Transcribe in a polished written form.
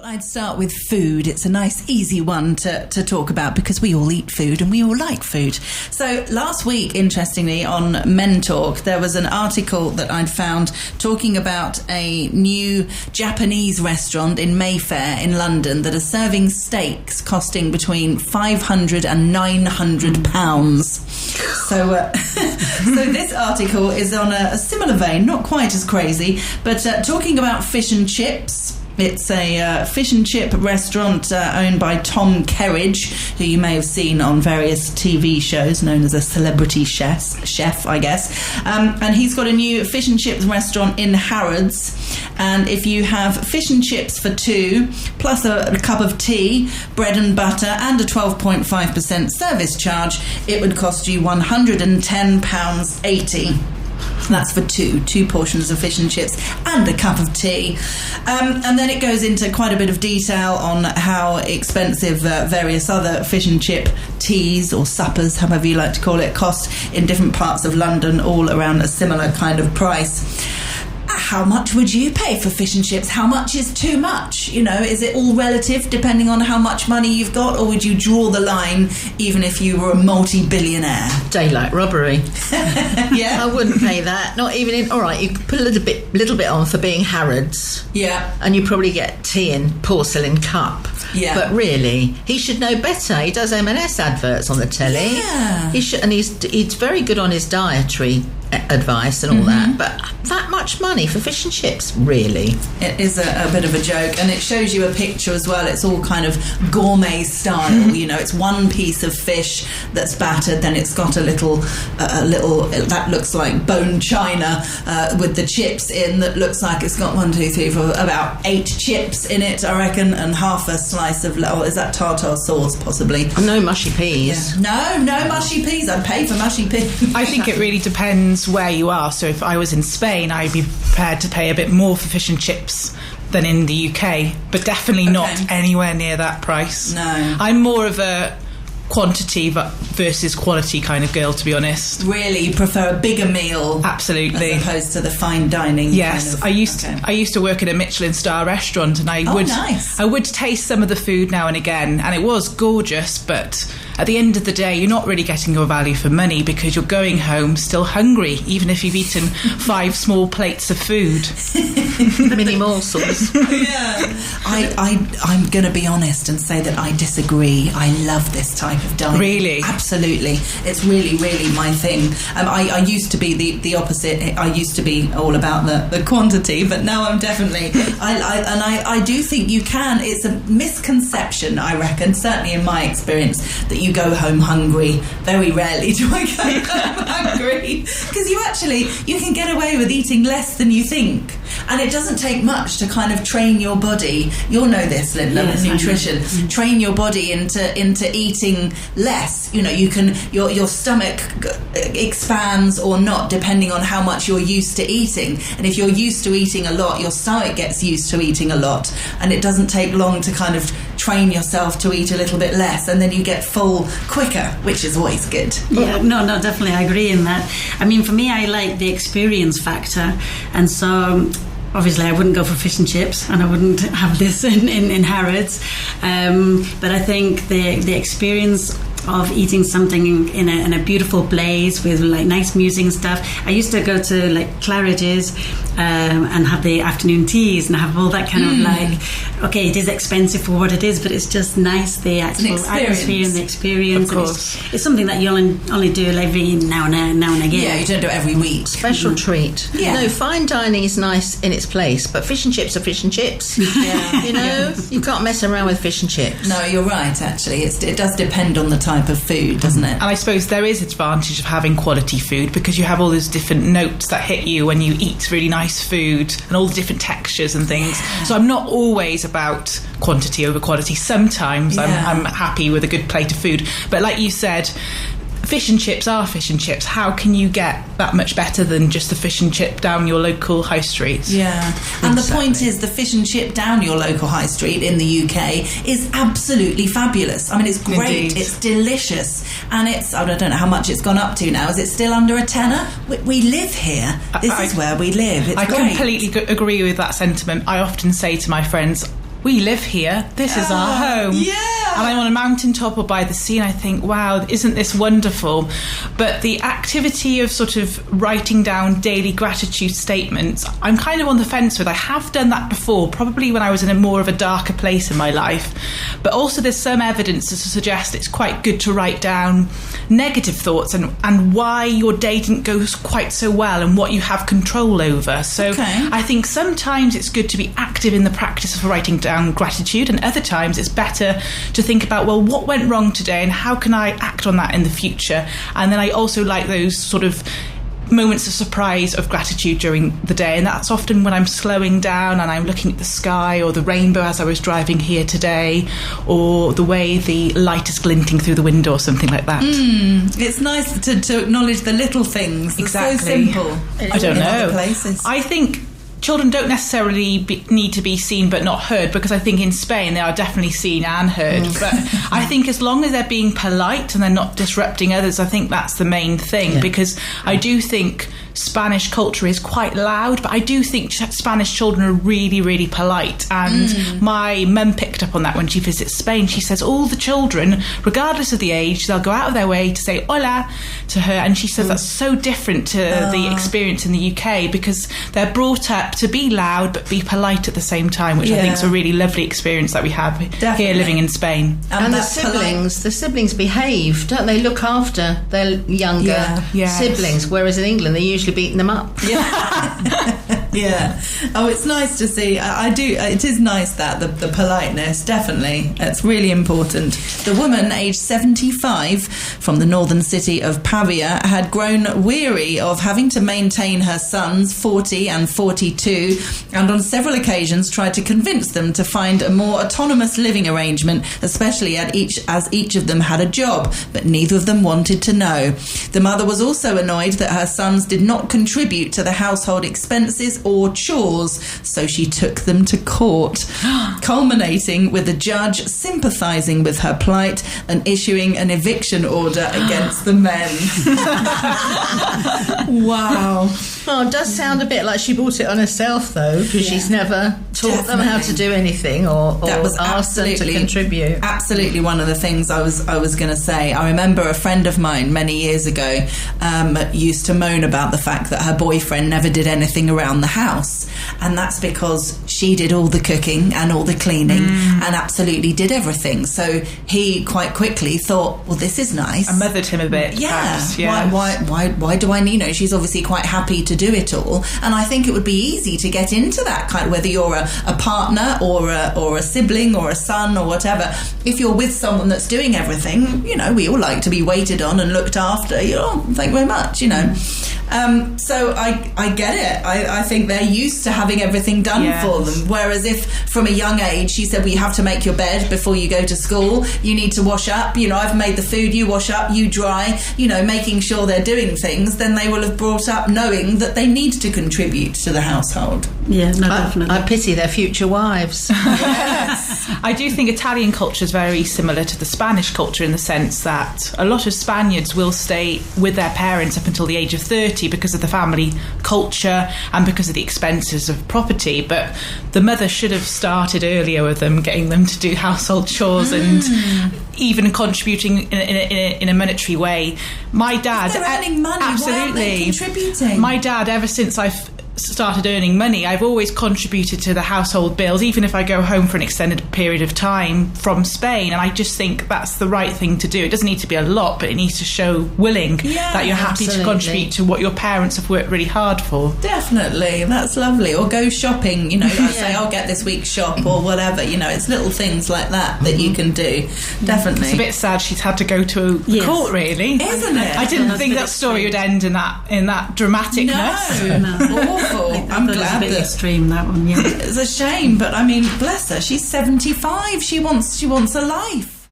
I'd start with food. It's a nice, easy one to talk about because we all eat food and we all like food. So last week, interestingly, on Men Talk, there was an article that I'd found talking about a new Japanese restaurant in Mayfair in London that are serving steaks costing between £500 and £900. So this article is on a similar vein, not quite as crazy, but talking about fish and chips. It's a fish and chip restaurant owned by Tom Kerridge, who you may have seen on various TV shows, known as a celebrity chef, I guess. And he's got a new fish and chips restaurant in Harrods. And if you have fish and chips for two, plus a cup of tea, bread and butter, and a 12.5% service charge, it would cost you £110.80. That's for two portions of fish and chips and a cup of tea. And then it goes into quite a bit of detail on how expensive various other fish and chip teas or suppers, however you like to call it, cost in different parts of London, all around a similar kind of price. How much would you pay for fish and chips? How much is too much? You know, is it all relative depending on how much money you've got, or would you draw the line even if you were a multi-billionaire? Daylight robbery. Yeah, I wouldn't pay that. Not even in. All right, you could put a little bit on for being Harrods. Yeah, and you probably get tea in porcelain cup. Yeah, but really, he should know better. He does M&S adverts on the telly. Yeah, he should, and he's very good on his dietary advice and all that. But that much money for fish and chips, really? It is a bit of a joke, and it shows you a picture as well. It's all kind of gourmet style. You know, it's one piece of fish that's battered, then it's got a little that looks like bone china with the chips in, that looks like it's got 1, 2, 3, 4, about 8 chips in it, I reckon, and half a slice of is that tartar sauce possibly? No mushy peas. Yeah. No mushy peas. I'd pay for mushy peas. I think it really depends where you are. So if I was in Spain, I'd be prepared to pay a bit more for fish and chips than in the UK, but definitely not anywhere near that price. No. I'm more of a quantity versus quality kind of girl, to be honest. Really, you prefer a bigger meal? Absolutely. As opposed to the fine dining. Yes, kind of, I used to work in a Michelin star restaurant, and I would taste some of the food now and again, and it was gorgeous, but at the end of the day, you're not really getting your value for money because you're going home still hungry, even if you've eaten 5 small plates of food. Mini morsels. Yeah. I'm going to be honest and say that I disagree. I love this type of dining. Really? Absolutely. It's really, really my thing. I used to be the opposite. I used to be all about the quantity, but now I'm definitely... I do think you can. It's a misconception, I reckon, certainly in my experience, that you go home hungry. Very rarely do I go home hungry, because you can get away with eating less than you think. And it doesn't take much to kind of train your body. You'll know this, Linda, with nutrition. Train your body into eating less. You know, you can your stomach expands or not depending on how much you're used to eating. And if you're used to eating a lot, your stomach gets used to eating a lot. And it doesn't take long to kind of train yourself to eat a little bit less, and then you get full quicker, which is always good. Yeah, no, definitely I agree in that. I mean, for me, I like the experience factor, and so obviously I wouldn't go for fish and chips, and I wouldn't have this in Harrods, but I think the experience of eating something in a beautiful place with like nice music and stuff. I used to go to like Claridge's and have the afternoon teas and have all that kind of like, okay, it is expensive for what it is, but it's just nice, the actual atmosphere and the experience. Of course. It's something that you only do every now and again. Yeah, you don't do it every week. Special treat. Yeah. No, fine dining is nice in its place, but fish and chips are fish and chips. Yeah. You know, you can't mess around with fish and chips. No, you're right, actually. It does depend on the type of food, doesn't it? And I suppose there is advantage of having quality food because you have all those different notes that hit you when you eat really nice food and all the different textures and things. So I'm not always about quantity over quality. Sometimes I'm happy with a good plate of food, but like you said, fish and chips are fish and chips. How can you get that much better than just the fish and chip down your local high streets? Yeah. And the point is, the fish and chip down your local high street in the UK is absolutely fabulous. I mean, it's great. Indeed. It's delicious. And it's, I don't know how much it's gone up to now. Is it still under a tenner? We live here. This is where we live. It's I great. completely agree with that sentiment. I often say to my friends, we live here. This is our home. Yeah. And I'm on a mountaintop or by the sea, and I think, wow, isn't this wonderful? But the activity of sort of writing down daily gratitude statements, I'm kind of on the fence with. I have done that before, probably when I was in a more of a darker place in my life. But also there's some evidence to suggest it's quite good to write down negative thoughts and why your day didn't go quite so well and what you have control over. So I think sometimes it's good to be active in the practice of writing down gratitude, and other times it's better to think about, well, what went wrong today and how can I act on that in the future? And then I also like those sort of moments of surprise of gratitude during the day, and that's often when I'm slowing down and I'm looking at the sky or the rainbow as I was driving here today, or the way the light is glinting through the window or something like that. It's nice to acknowledge the little things. It's Exactly. so simple. I don't in know. other places. I think children don't necessarily need to be seen but not heard, because I think in Spain they are definitely seen and heard. But I think as long as they're being polite and they're not disrupting others, I think that's the main thing. Because I do think Spanish culture is quite loud, but I do think Spanish children are really, really polite. And my mum picked up on that when she visits Spain. She says all the children, regardless of the age, they'll go out of their way to say hola to her. And she says that's so different to the experience in the UK, because they're brought up to be loud but be polite at the same time, which I think is a really lovely experience that we have here living in Spain. And the siblings behave, don't they? Look after their younger siblings, whereas in England they're usually beating them up. Yeah. Oh, it's nice to see. I do. It is nice that the politeness, definitely. It's really important. The woman, aged 75, from the northern city of Pavia, had grown weary of having to maintain her sons, 40 and 42, and on several occasions tried to convince them to find a more autonomous living arrangement, especially as each of them had a job, but neither of them wanted to know. The mother was also annoyed that her sons did not contribute to the household expenses or chores, so she took them to court, culminating with the judge sympathising with her plight and issuing an eviction order against the men. Wow. Oh, it does sound a bit like she brought it on herself, though, because she's never taught them how to do anything or asked them to contribute. Absolutely one of the things I was going to say. I remember a friend of mine many years ago used to moan about the fact that her boyfriend never did anything around the house, and that's because she did all the cooking and all the cleaning and absolutely did everything. So he quite quickly thought, well, this is nice. I mothered him a bit. Perhaps, Why do I need? She's obviously quite happy to do it all, and I think it would be easy to get into that kind of, whether you're a partner or a sibling or a son or whatever. If you're with someone that's doing everything, we all like to be waited on and looked after. Thank you very much. So I get it. I think they're used to having everything done for them. Whereas if from a young age she said, well, you have to make your bed before you go to school, you need to wash up, I've made the food, you wash up, you dry, making sure they're doing things, then they will have brought up knowing that they need to contribute to the household. Yeah, no, definitely. I pity their future wives. Yes. I do think Italian culture is very similar to the Spanish culture in the sense that a lot of Spaniards will stay with their parents up until the age of 30 because of the family culture and because of the expenses of property. But the mother should have started earlier with them, getting them to do household chores and even contributing in a monetary way. My dad, if they're earning money, absolutely, why aren't they contributing? My dad, ever since I've started earning money, I've always contributed to the household bills, even if I go home for an extended period of time from Spain. And I just think that's the right thing to do. It doesn't need to be a lot, but it needs to show willing that you're happy to contribute to what your parents have worked really hard for. Definitely, that's lovely. Or go shopping, I say I'll get this week's shop or whatever. It's little things like that you can do. Definitely. It's a bit sad she's had to go to court, really. Isn't it? I didn't think that story would end in that dramaticness. No. I'm glad it's a bit extreme, that one. Yeah, it's a shame, but bless her. She's 75. She wants a life.